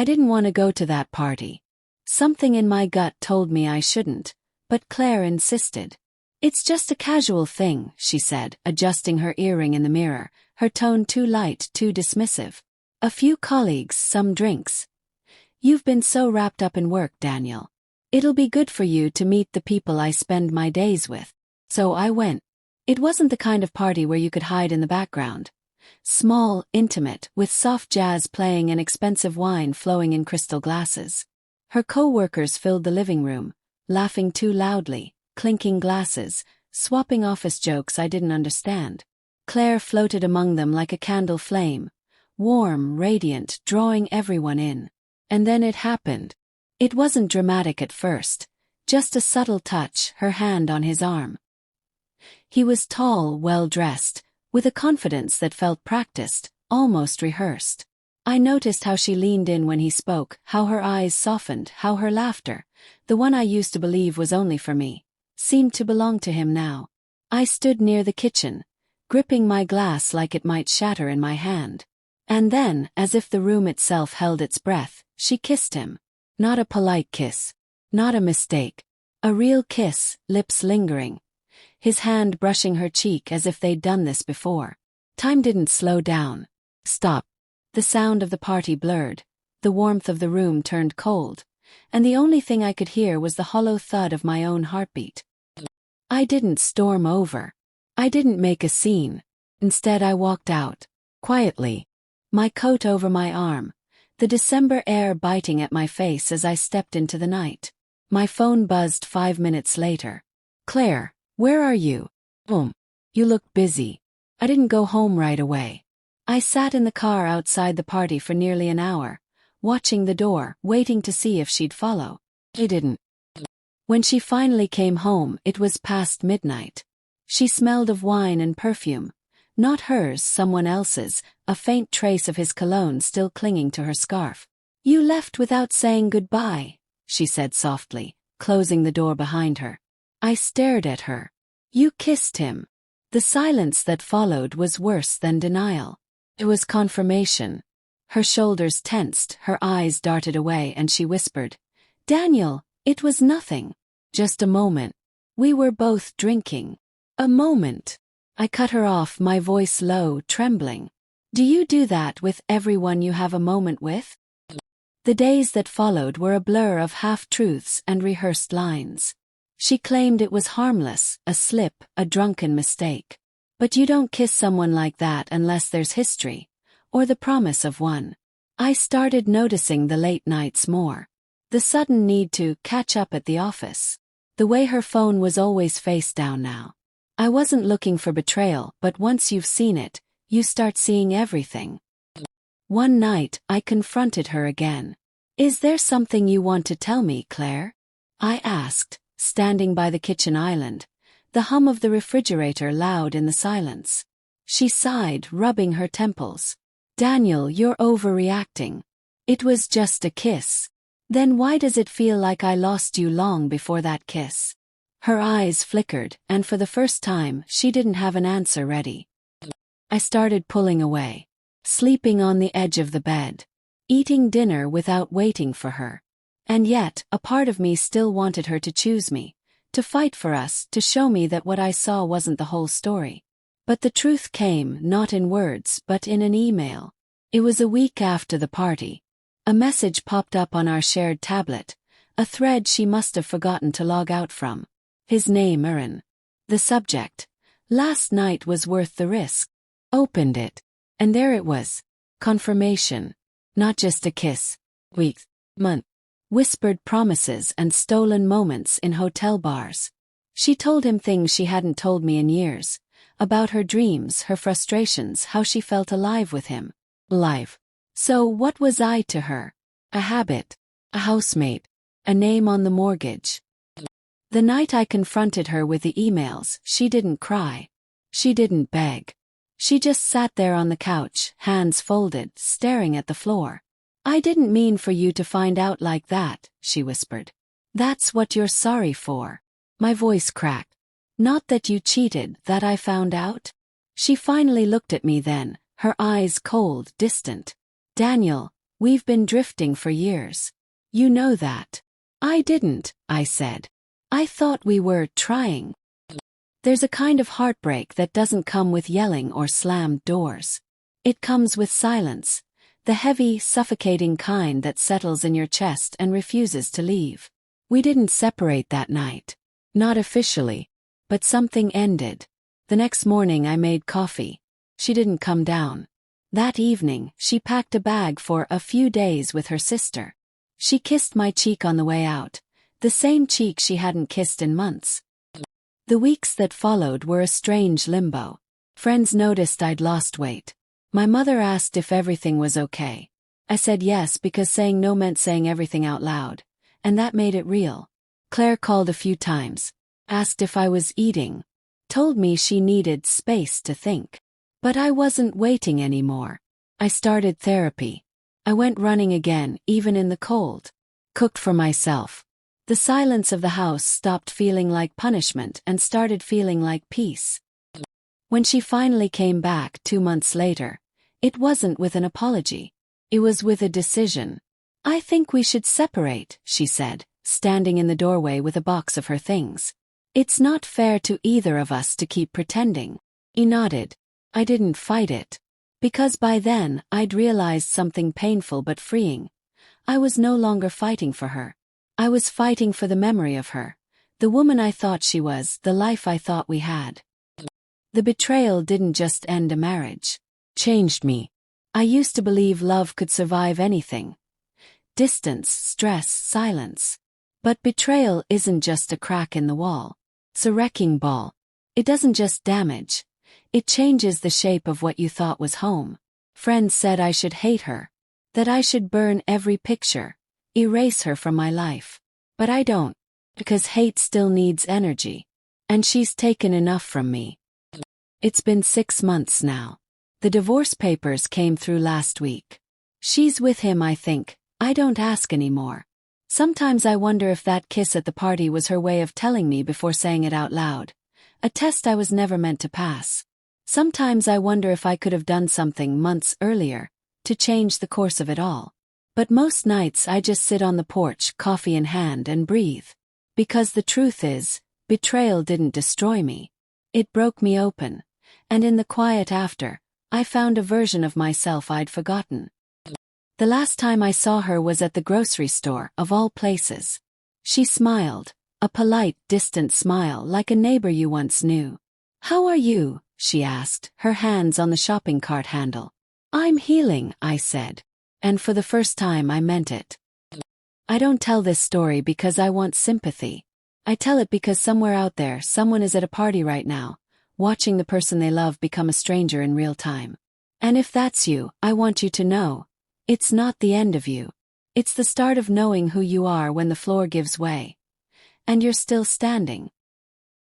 I didn't want to go to that party. Something in my gut told me I shouldn't, but Claire insisted. It's just a casual thing, she said, adjusting her earring in the mirror, her tone too light, too dismissive. A few colleagues, some drinks. You've been so wrapped up in work, Daniel. It'll be good for you to meet the people I spend my days with. So I went. It wasn't the kind of party where you could hide in the background. Small, intimate, with soft jazz playing and expensive wine flowing in crystal glasses. Her co-workers filled the living room, laughing too loudly, clinking glasses, swapping office jokes I didn't understand. Claire floated among them like a candle flame, warm, radiant, drawing everyone in. And then it happened. It wasn't dramatic at first, just a subtle touch, her hand on his arm. He was tall, well-dressed, with a confidence that felt practiced, almost rehearsed. I noticed how she leaned in when he spoke, how her eyes softened, how her laughter, the one I used to believe was only for me, seemed to belong to him now. I stood near the kitchen, gripping my glass like it might shatter in my hand. And then, as if the room itself held its breath, she kissed him. Not a polite kiss. Not a mistake. A real kiss, lips lingering. His hand brushing her cheek as if they'd done this before. Time didn't slow down. Stop. The sound of the party blurred. The warmth of the room turned cold. And the only thing I could hear was the hollow thud of my own heartbeat. I didn't storm over. I didn't make a scene. Instead I walked out. Quietly. My coat over my arm. The December air biting at my face as I stepped into the night. My phone buzzed 5 minutes later. Claire, where are you? Boom. You look busy. I didn't go home right away. I sat in the car outside the party for nearly an hour, watching the door, waiting to see if she'd follow. She didn't. When she finally came home, it was past midnight. She smelled of wine and perfume. Not hers, someone else's, a faint trace of his cologne still clinging to her scarf. You left without saying goodbye, she said softly, closing the door behind her. I stared at her. You kissed him. The silence that followed was worse than denial. It was confirmation. Her shoulders tensed, her eyes darted away, and she whispered, Daniel, it was nothing. Just a moment. We were both drinking. A moment. I cut her off, my voice low, trembling. Do you do that with everyone you have a moment with? The days that followed were a blur of half-truths and rehearsed lines. She claimed it was harmless, a slip, a drunken mistake. But you don't kiss someone like that unless there's history, or the promise of one. I started noticing the late nights more. The sudden need to catch up at the office. The way her phone was always face down now. I wasn't looking for betrayal, but once you've seen it, you start seeing everything. One night, I confronted her again. Is there something you want to tell me, Claire? I asked, standing by the kitchen island, the hum of the refrigerator loud in the silence. She sighed, rubbing her temples. Daniel, you're overreacting. It was just a kiss. Then why does it feel like I lost you long before that kiss? Her eyes flickered, and for the first time, she didn't have an answer ready. I started pulling away, sleeping on the edge of the bed, eating dinner without waiting for her. And yet, a part of me still wanted her to choose me, to fight for us, to show me that what I saw wasn't the whole story. But the truth came, not in words, but in an email. It was a week after the party. A message popped up on our shared tablet, a thread she must have forgotten to log out from. His name, Aaron. The subject. Last night was worth the risk. Opened it. And there it was. Confirmation. Not just a kiss. Weeks. Month. Whispered promises and stolen moments in hotel bars. She told him things she hadn't told me in years. About her dreams, her frustrations, how she felt alive with him. Alive. So what was I to her? A habit. A housemate. A name on the mortgage. The night I confronted her with the emails, she didn't cry. She didn't beg. She just sat there on the couch, hands folded, staring at the floor. I didn't mean for you to find out like that, she whispered. That's what you're sorry for. My voice cracked. Not that you cheated, that I found out? She finally looked at me then, her eyes cold, distant. Daniel, We've been drifting for years. You know that. I didn't, I said. I thought we were trying. There's a kind of heartbreak that doesn't come with yelling or slammed doors. It comes with silence, the heavy, suffocating kind that settles in your chest and refuses to leave. We didn't separate that night. Not officially. But something ended. The next morning I made coffee. She didn't come down. That evening, she packed a bag for a few days with her sister. She kissed my cheek on the way out, the same cheek she hadn't kissed in months. The weeks that followed were a strange limbo. Friends noticed I'd lost weight. My mother asked if everything was okay. I said yes because saying no meant saying everything out loud, and that made it real. Claire called a few times, asked if I was eating, told me she needed space to think. But I wasn't waiting anymore. I started therapy. I went running again, even in the cold. Cooked for myself. The silence of the house stopped feeling like punishment and started feeling like peace. When she finally came back 2 months later, it wasn't with an apology. It was with a decision. I think we should separate, she said, standing in the doorway with a box of her things. It's not fair to either of us to keep pretending. He nodded. I didn't fight it. Because by then, I'd realized something painful but freeing. I was no longer fighting for her. I was fighting for the memory of her. The woman I thought she was, the life I thought we had. The betrayal didn't just end a marriage. Changed me. I used to believe love could survive anything. Distance, stress, silence. But betrayal isn't just a crack in the wall. It's a wrecking ball. It doesn't just damage. It changes the shape of what you thought was home. Friends said I should hate her. That I should burn every picture. Erase her from my life. But I don't. Because hate still needs energy. And she's taken enough from me. It's been 6 months now. The divorce papers came through last week. She's with him, I think. I don't ask anymore. Sometimes I wonder if that kiss at the party was her way of telling me before saying it out loud. A test I was never meant to pass. Sometimes I wonder if I could have done something months earlier to change the course of it all. But most nights I just sit on the porch, coffee in hand, and breathe. Because the truth is, betrayal didn't destroy me. It broke me open. And in the quiet after, I found a version of myself I'd forgotten. The last time I saw her was at the grocery store, of all places. She smiled, a polite, distant smile like a neighbor you once knew. "How are you?" she asked, her hands on the shopping cart handle. "I'm healing," I said. And for the first time I meant it. I don't tell this story because I want sympathy. I tell it because somewhere out there someone is at a party right now, watching the person they love become a stranger in real time. And if that's you, I want you to know, it's not the end of you. It's the start of knowing who you are when the floor gives way. And you're still standing.